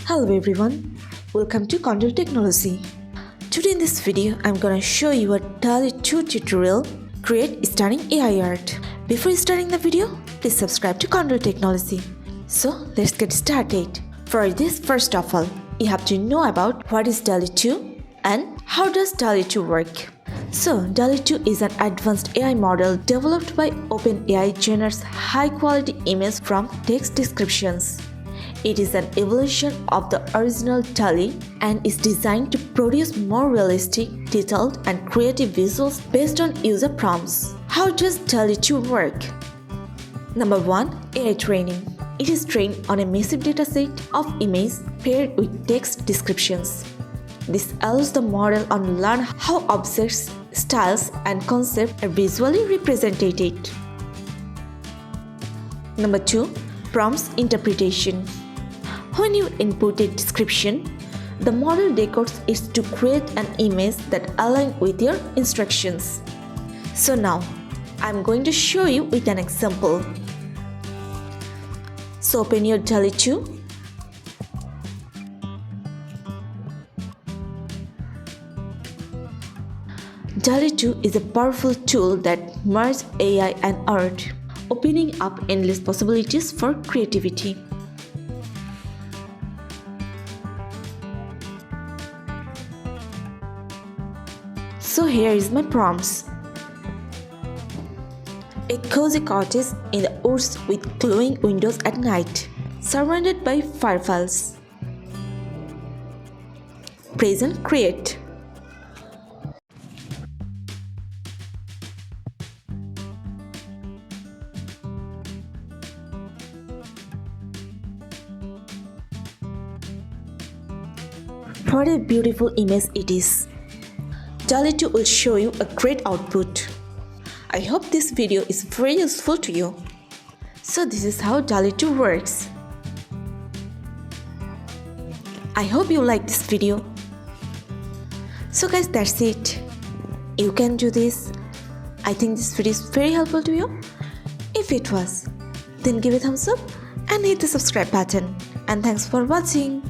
Hello everyone, welcome to Content Technology. Today in this video, I'm gonna show you a DALL.E 2 tutorial, create stunning AI art. Before starting the video, please subscribe to Content Technology. So let's get started. For this, first of all, you have to know about what is DALL.E 2 and how does DALL.E 2 work. So, DALL.E 2 is an advanced AI model developed by OpenAI generates high-quality images from text descriptions. It is an evolution of the original DALL.E and is designed to produce more realistic, detailed, and creative visuals based on user prompts. How does DALL.E 2 work? Number 1. AI training. It is trained on a massive dataset of images paired with text descriptions. This allows the model to learn how objects, styles, and concepts are visually represented. Number 2. Prompts interpretation. When you input a description, the model decodes it to create an image that aligns with your instructions. So now, I'm going to show you with an example. So open your DALL.E 2. DALL.E 2 is a powerful tool that merges AI and art, opening up endless possibilities for creativity. So here is my prompts. A cozy cottage in the woods with glowing windows at night, surrounded by fireflies. Present create. What a beautiful image it is. DALL.E 2 will show you a great output. I hope this video is very useful to you. So this is how DALL.E 2 works. I hope you like this video. So guys, that's it. You can do this. I think this video is very helpful to you. If it was, then give it a thumbs up and hit the subscribe button. And thanks for watching.